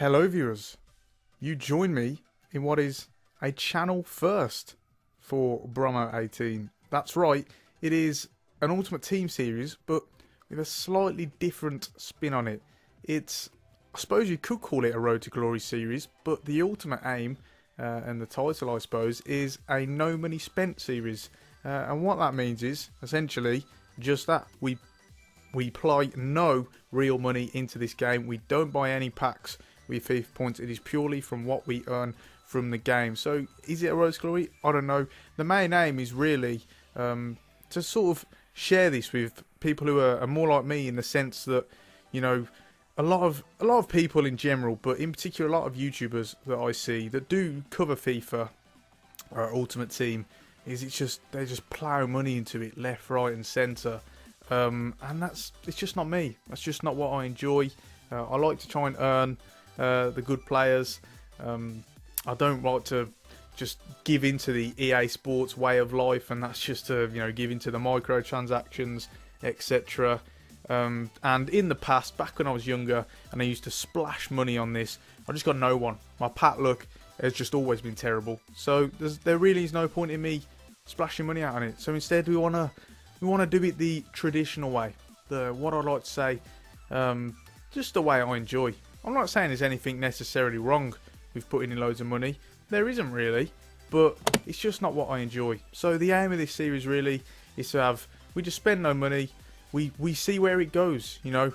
Hello viewers, you join me in what is a channel first for Bromo 18. That's right, it is an Ultimate Team series but with a slightly different spin on it. It's, I suppose you could call it a Road to Glory series, but the ultimate aim and the title I suppose is a no money spent series. And what that means is essentially just that, we apply no real money into this game. We don't buy any packs with FIFA Points. It is purely from what we earn from the game. So is it a Road to Glory? I don't know. The main aim is really to sort of share this with people who are more like me, in the sense that, you know, a lot of people in general, but in particular a lot of YouTubers that I see that do cover FIFA Ultimate Team, is they just plough money into it left, right and centre. And it's just not me. That's just not what I enjoy. I like to try and earn the good players. I don't like to just give into the EA Sports way of life, and that's just to, you know, give into the microtransactions, etc. And in the past, back when I was younger and I used to splash money on this, I just got no one. My pack luck has just always been terrible. So there really is no point in me splashing money out on it. So instead we want to do it the traditional way. What I'd like to say, just the way I enjoy. I'm not saying there's anything necessarily wrong with putting in loads of money. There isn't really, but it's just not what I enjoy. So the aim of this series really is to have, we just spend no money. We see where it goes, you know.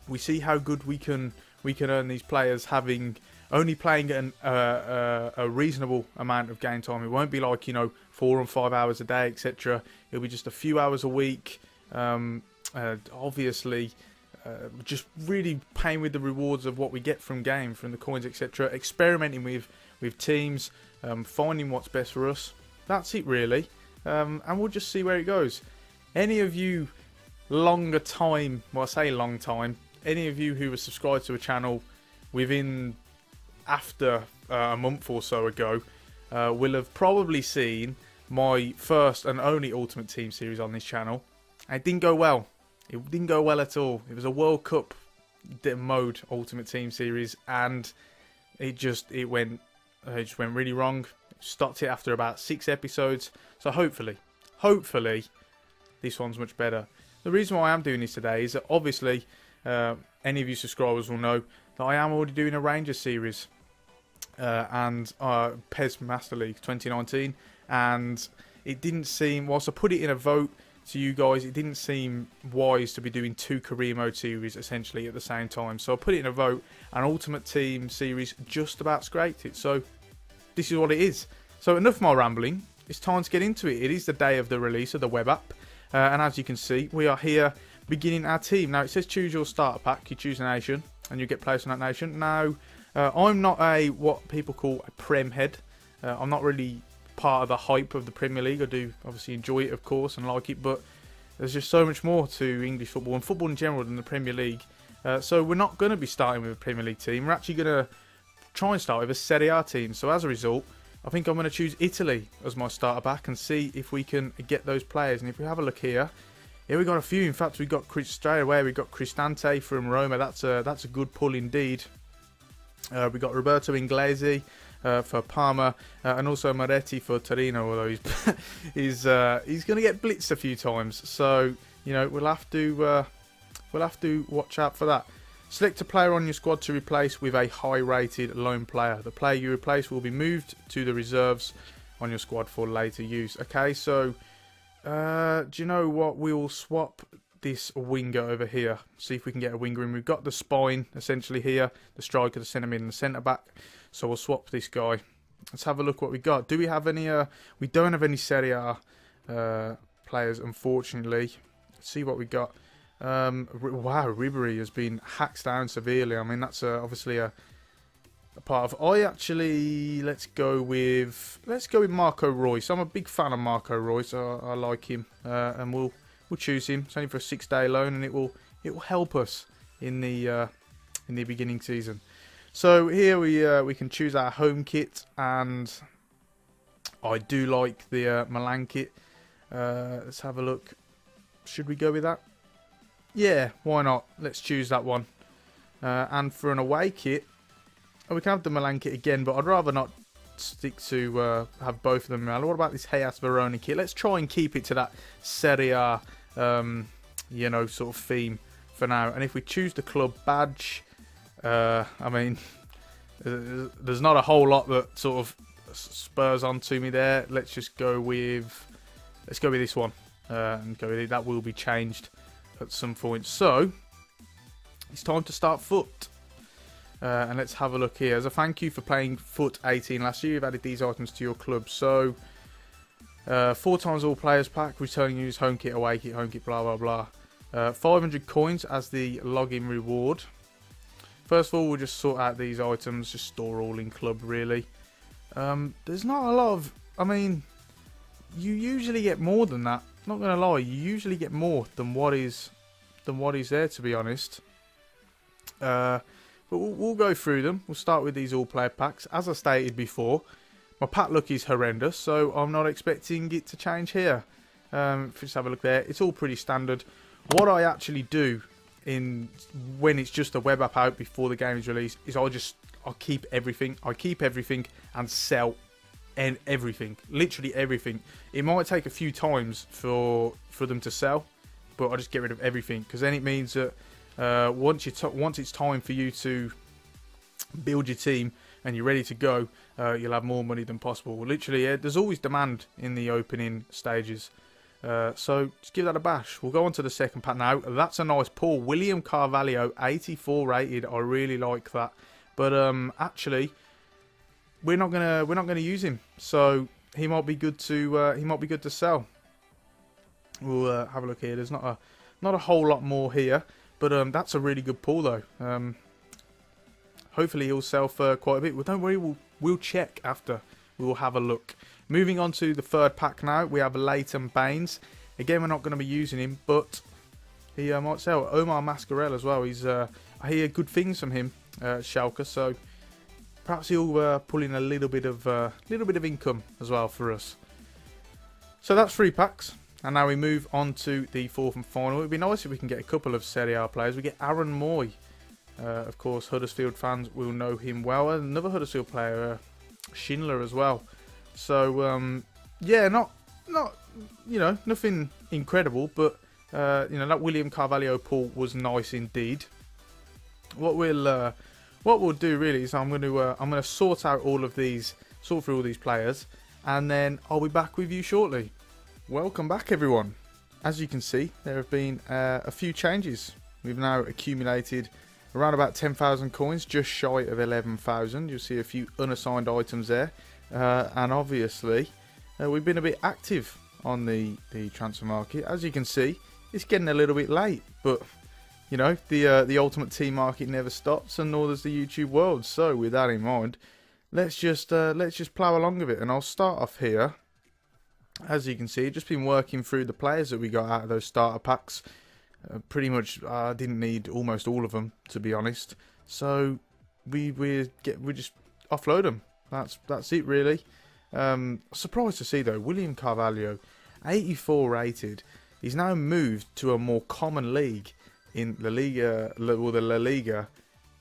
We see how good we can earn these players, having only playing a reasonable amount of game time. It won't be like, you know, 4 and 5 hours a day, etc. It'll be just a few hours a week. Obviously, just really paying with the rewards of what we get from game, from the coins, etc. Experimenting with teams, finding what's best for us. That's it really, and we'll just see where it goes. Any of you longer time, well I say long time, any of you who were subscribed to a channel within after a month or so ago will have probably seen my first and only Ultimate Team series on this channel. It didn't go well. It didn't go well at all. It was a World Cup mode Ultimate Team series, and it just went really wrong. Stopped it after about 6 episodes. So hopefully this one's much better. The reason why I am doing this today is that obviously any of you subscribers will know that I am already doing a Rangers series and PES Master League 2019, and it didn't seem, whilst I put it in a vote to you guys, it didn't seem wise to be doing 2 career mode series essentially at the same time. So I put it in a vote, and Ultimate Team series just about scraped it. So this is what it is. So enough of my rambling, it's time to get into it. It is the day of the release of the web app, and as you can see, we are here beginning our team. Now it says choose your starter pack. You choose a nation and you get placed on that nation. Now I'm not what people call a Prem head. I'm not really part of the hype of the Premier League. I do obviously enjoy it, of course, and like it, but there's just so much more to English football and football in general than the Premier League. So we're not going to be starting with a Premier League team. We're actually going to try and start with a Serie A team. So as a result, I think I'm going to choose Italy as my starter back and see if we can get those players. And if we have a look here we got a few. In fact, we got straight away. We got Cristante from Roma. That's a good pull indeed. We got Roberto Inglesi for Parma, and also Moretti for Torino. Although he's going to get blitzed a few times, so you know we'll have to watch out for that. Select a player on your squad to replace with a high-rated loan player. The player you replace will be moved to the reserves on your squad for later use. Okay, so do you know what? We will swap this winger over here. See if we can get a winger in. We've got the spine essentially here, the striker, the centre mid, and the centre back. So we'll swap this guy. Let's have a look what we got. Do we have any? We don't have any Serie A players, unfortunately. Let's see what we got. Wow, Ribery has been hacked down severely. I mean, that's obviously a part of. Let's go with Marco Reus. I'm a big fan of Marco Reus. I like him, and we'll choose him. It's only for a 6-day loan, and it will help us in the beginning season. So here we can choose our home kit, and I do like the Milan kit. Let's have a look. Should we go with that? Yeah, why not? Let's choose that one. And for an away kit, we can have the Milan kit again, but I'd rather not stick to have both of them. What about this Hellas Verona kit? Let's try and keep it to that Serie A, you know, sort of theme for now. And if we choose the club badge, I mean, there's not a whole lot that sort of spurs onto me there. Let's just go with, this one, and go with it. That will be changed at some point. So it's time to start FUT. And let's have a look here. As a thank you for playing FUT 18 last year, you've added these items to your club. So, 4 times all players pack, returning use home kit, away kit, home kit, blah, blah, blah. 500 coins as the login reward. First of all, we'll just sort out these items, just store all in club, really. There's not a lot of, I mean, you usually get more than that. Not going to lie, you usually get more than what is there, to be honest. But we'll go through them. We'll start with these all-player packs. As I stated before, my pack look is horrendous, so I'm not expecting it to change here. If we just have a look there, it's all pretty standard. What I actually do when it's just a web app out before the game is released is I keep everything. I keep everything and sell everything, literally everything. It might take a few times for them to sell, but I just get rid of everything, because then it means that once it's time for you to build your team and you're ready to go, you'll have more money than possible. Literally, there's always demand in the opening stages. So just give that a bash. We'll go on to the second pack now. That's a nice pull. William Carvalho, 84 rated. I really like that. But actually, we're not gonna use him. So he might be good to sell. We'll have a look here. There's not a whole lot more here. But that's a really good pull, though. Hopefully he'll sell for quite a bit. Well, don't worry, we'll check after. We'll have a look. Moving on to the third pack now, we have Leighton Baines. Again, we're not going to be using him, but he might sell. Omar Mascarell as well. I hear good things from him, Schalke. So perhaps he'll pull in a little bit of income as well for us. So that's 3 packs. And now we move on to the fourth and final. It would be nice if we can get a couple of Serie A players. We get Aaron Moy. Of course, Huddersfield fans will know him well. Another Huddersfield player, Schindler as well. So, yeah, not you know, nothing incredible, but you know, that William Carvalho pull was nice indeed. What we'll do really is I'm going to sort through all these players, and then I'll be back with you shortly. Welcome back, everyone. As you can see, there have been a few changes. We've now accumulated around about 10,000 coins, just shy of 11,000. You'll see a few unassigned items there. And obviously, we've been a bit active on the transfer market. As you can see, it's getting a little bit late. But, you know, the Ultimate Team market never stops, and nor does the YouTube world. So, with that in mind, let's just plough along with it. And I'll start off here. As you can see, just been working through the players that we got out of those starter packs. Pretty much, I didn't need almost all of them, to be honest. So we just offload them. That's it really. Surprised to see though, William Carvalho, 84 rated. He's now moved to a more common league in La Liga, or the La Liga,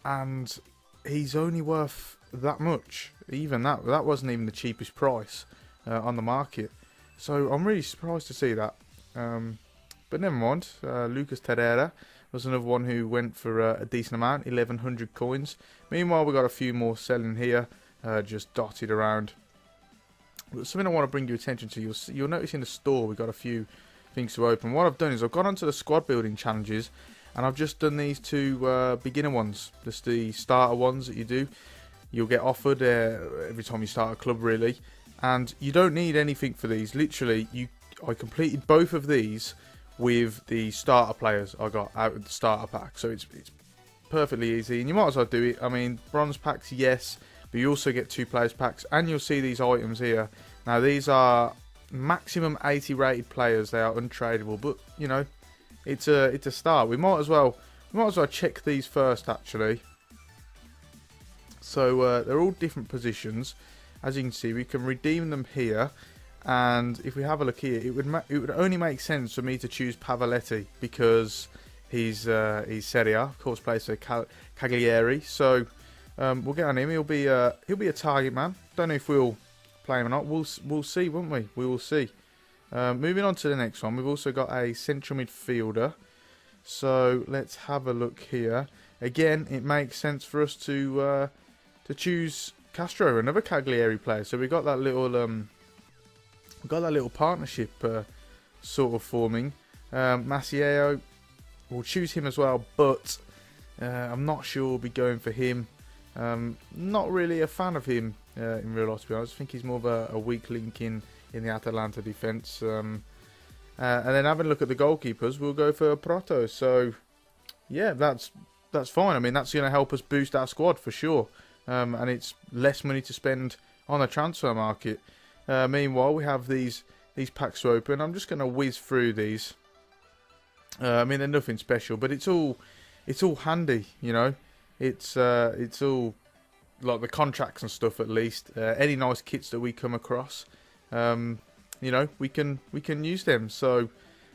and he's only worth that much. Even that wasn't even the cheapest price on the market. So I'm really surprised to see that. But never mind. Lucas Terreira was another one who went for a decent amount, 1,100 coins. Meanwhile, we got a few more selling here, just dotted around. But something I want to bring your attention to, you'll notice in the store we got a few things to open. What I've done is I've gone onto the squad building challenges, and I've just done these 2 beginner ones, just the starter ones that you do. You'll get offered every time you start a club, really. And you don't need anything for these. Literally, I completed both of these with the starter players I got out of the starter pack. So it's perfectly easy, and you might as well do it. I mean, bronze packs, yes, but you also get 2 players packs, and you'll see these items here. Now, these are maximum 80 rated players. They are untradeable, but you know, it's a start. We might as well check these first, actually. So they're all different positions. As you can see, we can redeem them here, and if we have a look here, it would only make sense for me to choose Pavoletti because he's Serie A, of course, plays for Cagliari. So We'll get on him. He'll be a target man. Don't know if we'll play him or not. We'll see, won't we? We will see. Moving on to the next one, we've also got a central midfielder. So let's have a look here. Again, it makes sense for us to choose Castro, another Cagliari player. So we got that little partnership sort of forming. Macieo, we'll choose him as well, but I'm not sure we'll be going for him. Not really a fan of him in real life, to be honest. I think he's more of a weak link in the Atalanta defence. And then having a look at the goalkeepers, we'll go for Proto. So yeah, that's fine. I mean, that's going to help us boost our squad for sure. And it's less money to spend on the transfer market. Meanwhile, we have these packs to open. I'm just going to whiz through these. I mean, they're nothing special, but it's all handy, you know. It's all like the contracts and stuff at least. Any nice kits that we come across, you know, we can use them. So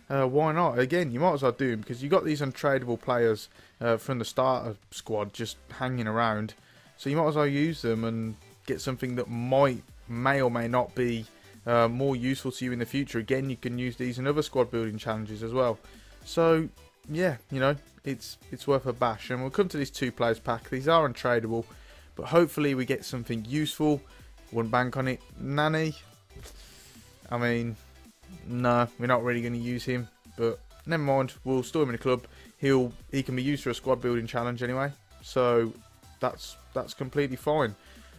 why not? Again, you might as well do them because you got these untradeable players from the starter squad just hanging around. So you might as well use them and get something that may or may not be more useful to you in the future. Again, you can use these in other squad building challenges as well. So yeah, you know, it's worth a bash. And we'll come to this 2 players pack. These are untradeable, but hopefully we get something useful. Wouldn't bank on it. Nani, I mean, no, we're not really going to use him, but never mind. We'll store him in the club. He can be used for a squad building challenge anyway, so that's completely fine.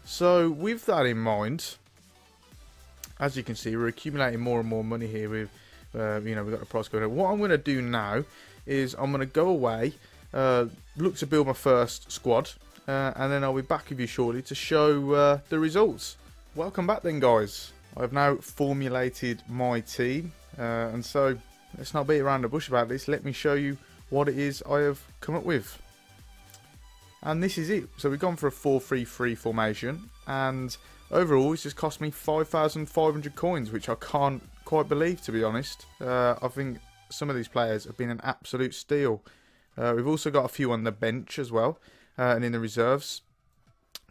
So with that in mind, as you can see, we're accumulating more and more money here. With you know, we've got the price going up. What I'm going to do now is I'm going to go away, look to build my first squad, and then I'll be back with you shortly to show the results. Welcome back then, guys. I've now formulated my team, and so let's not beat around the bush about this. Let me show you what it is I have come up with. And this is it. So we've gone for a 4-3-3 formation, and overall it's just cost me 5,500 coins, which I can't quite believe, to be honest. I think some of these players have been an absolute steal. We've also got a few on the bench as well, and in the reserves,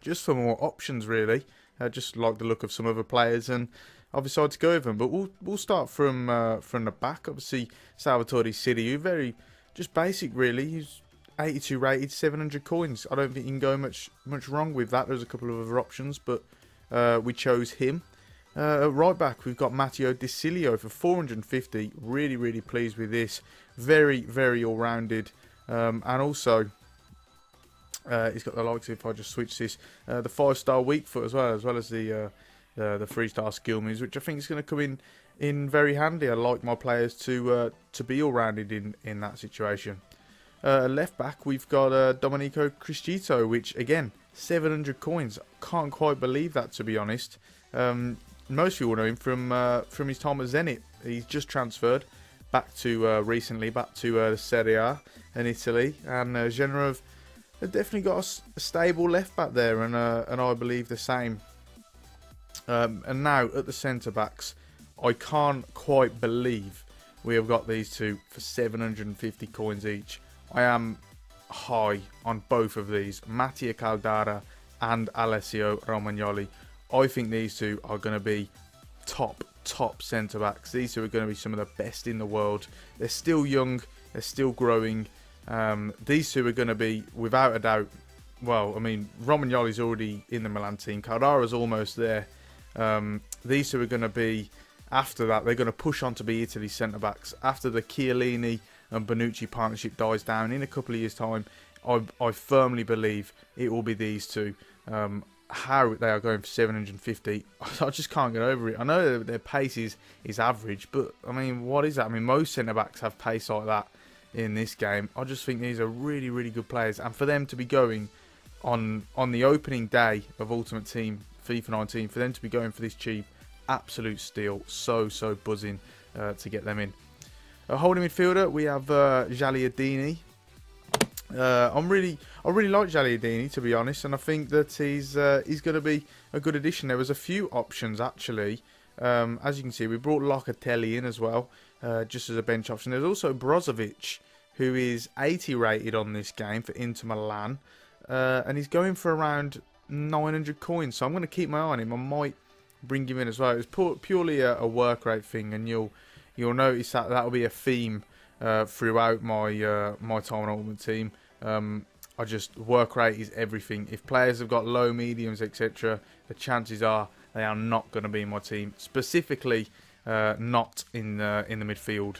just for more options really. Just like the look of some other players, and I've decided to go with them. But we'll start from the back. Obviously, Salvatore City, very just basic really. He's 82 rated, 700 coins. I don't think you can go much wrong with that. There's a couple of other options, but we chose him. Right back, we've got Matteo Di Cilio for 450. Really pleased with this. Very all-rounded, and also he's got the likes of, if I just switch this, the 5-star weak foot as well as the 3-star skill moves, which I think is going to come in very handy. I like my players to be all-rounded in that situation. Left back, we've got Domenico Criscito, which again 700 coins. Can't quite believe that, to be honest. Most people know him from his time at Zenit. He's just transferred back to recently back to the Serie A in Italy, and Genoa have definitely got a stable left back there, and I believe the same. And now at the centre backs, I can't quite believe we have got these two for 750 coins each. I am high on both of these, Mattia Caldara and Alessio Romagnoli. I think these two are going to be top centre backs. These two are going to be some of the best in the world. They're still young, they're still growing. These two are going to be, without a doubt, well, I mean, Romagnoli's already in the Milan team. Caldara's almost there. These two are going to be, after that, they're going to push on to be Italy's centre backs. After the Chiellini and Bonucci partnership dies down in a couple of years' time, I firmly believe it will be these two. How they are going for 750, I just can't get over it. I know their pace is average, but I mean, what is that? I mean, most centre-backs have pace like that in this game. I just think these are really good players, and for them to be going on the opening day of Ultimate Team FIFA 19, for them to be going for this cheap, absolute steal. So buzzing to get them in. Holding midfielder, we have Gagliardini. I really like Gagliardini, to be honest, and I think that he's going to be a good addition. There was a few options actually. As you can see, we brought Locatelli in as well, just as a bench option. There's also Brozovic, who is 80 rated on this game for Inter Milan. and he's going for around 900 coins. So I'm going to keep my eye on him. I might bring him in as well. It's purely a work rate thing, and you'll notice that that'll be a theme throughout my time on Ultimate Team. I just, work rate is everything. If players have got low, mediums, etc., the chances are they are not going to be in my team. Specifically, not in the midfield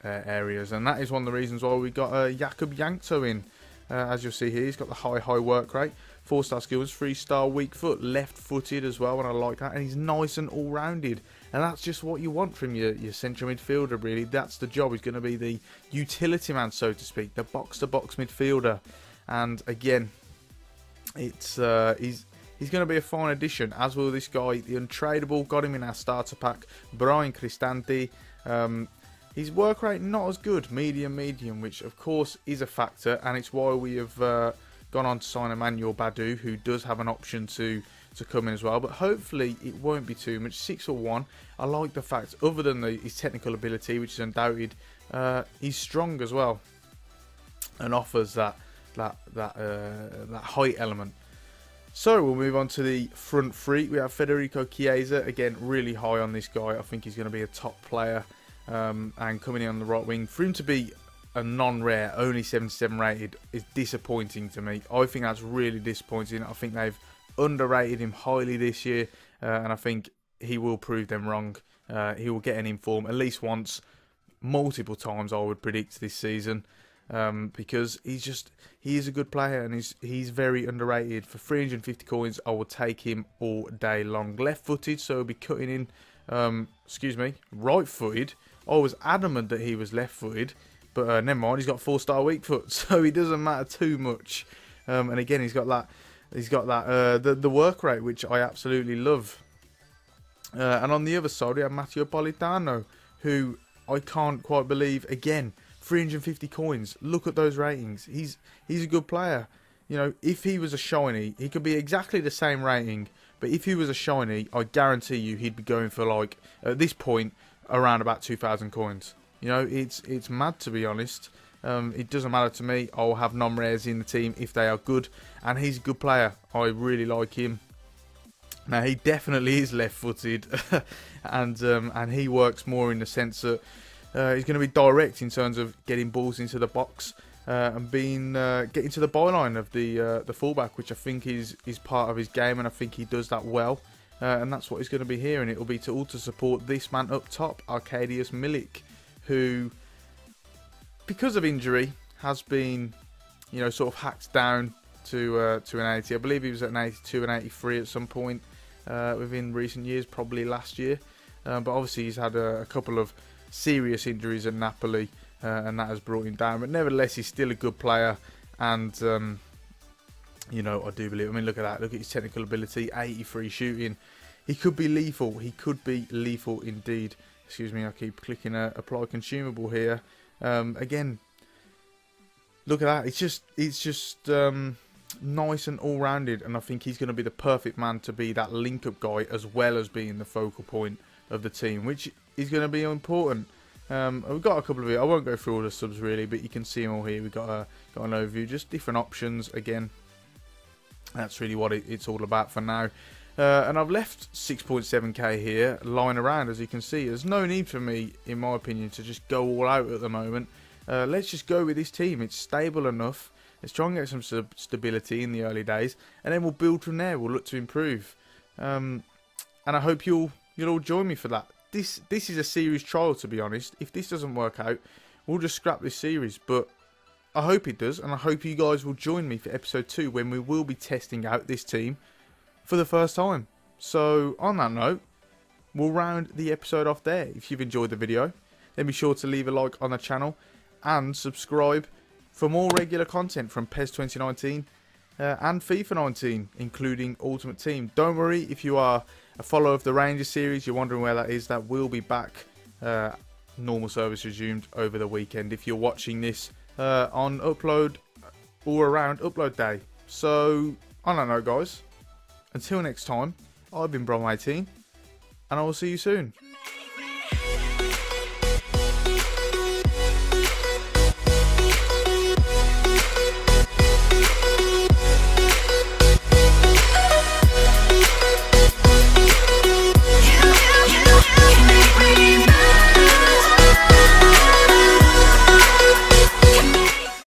areas, and that is one of the reasons why we got Jakub Jankto in. As you'll see here, he's got the high work rate, 4-star skills, 3-star weak foot, left-footed as well, and I like that. And he's nice and all-rounded, and that's just what you want from your central midfielder. Really, that's the job. He's going to be the utility man, so to speak, the box-to-box midfielder. And again, it's he's going to be a fine addition, as will this guy, the untradeable. Got him in our starter pack, Brian Cristante. His work rate not as good, medium, which of course is a factor, and it's why we have gone on to sign Emmanuel Badu, who does have an option to come in as well. But hopefully it won't be too much. 6'1". I like the fact, other than his technical ability, which is undoubted, he's strong as well, and offers that height element. So we'll move on to the front three. We have Federico Chiesa, again really high on this guy. I think he's going to be a top player. And coming in on the right wing, for him to be a non-rare, only 77 rated, is disappointing to me. I think that's really disappointing. I think they've underrated him highly this year, and I think he will prove them wrong. He will get an inform at least once, multiple times I would predict this season, because he is a good player, and he's very underrated. For 350 coins, I will take him all day long. Left-footed, so he'll be cutting in, right-footed. I was adamant that he was left-footed, but never mind. He's got 4-star weak foot, so he doesn't matter too much. And again, he's got that the work rate, which I absolutely love. And on the other side, we have Matteo Politano, who I can't quite believe. Again, 350 coins. Look at those ratings. He's a good player. You know, if he was a shiny, he could be exactly the same rating. But if he was a shiny, I guarantee you he'd be going for, like, at this point, around about 2,000 coins. You know, it's mad, to be honest. It doesn't matter to me. I'll have non-rares in the team if they are good. And he's a good player. I really like him. Now, he definitely is left-footed. and he works more in the sense that he's going to be direct in terms of getting balls into the box. And getting to the byline of the fullback, which I think is part of his game, and I think he does that well. And that's what he's going to be here, and it will be to also support this man up top, Arkadiusz Milik, who, because of injury, has been, you know, sort of hacked down to an 80. I believe he was at an 82 and 83 at some point within recent years, probably last year. But obviously he's had a couple of serious injuries at Napoli, and that has brought him down. But nevertheless, he's still a good player, and you know, I do believe. I mean, look at that. Look at his technical ability, 83 shooting. He could be lethal. He could be lethal indeed. Excuse me, I keep clicking apply consumable here. Again, look at that. It's just nice and all-rounded, and I think he's going to be the perfect man to be that link-up guy, as well as being the focal point of the team, which is going to be important. We've got a couple of it. I won't go through all the subs really, but you can see them all here. We've got an overview, just different options. Again, that's really what it's all about for now. And I've left 6.7k here lying around, as you can see. There's no need for me, in my opinion, to just go all out at the moment. Let's just go with this team. It's stable enough. Let's try and get some stability in the early days, and then we'll build from there. We'll look to improve. And I hope you'll all join me for that. This is a series trial, to be honest. If this doesn't work out, we'll just scrap this series. But I hope it does, and I hope you guys will join me for episode 2, when we will be testing out this team for the first time. So on that note, we'll round the episode off there. If you've enjoyed the video, then be sure to leave a like on the channel and subscribe for more regular content from PES 2019 and FIFA 19, including Ultimate Team. Don't worry, if you are a follower of the Rangers series, you're wondering where that is, that will be back. Normal service resumed over the weekend if you're watching this on upload or around upload day. So on that note, guys, until next time, I've been Brom18, and I will see you soon.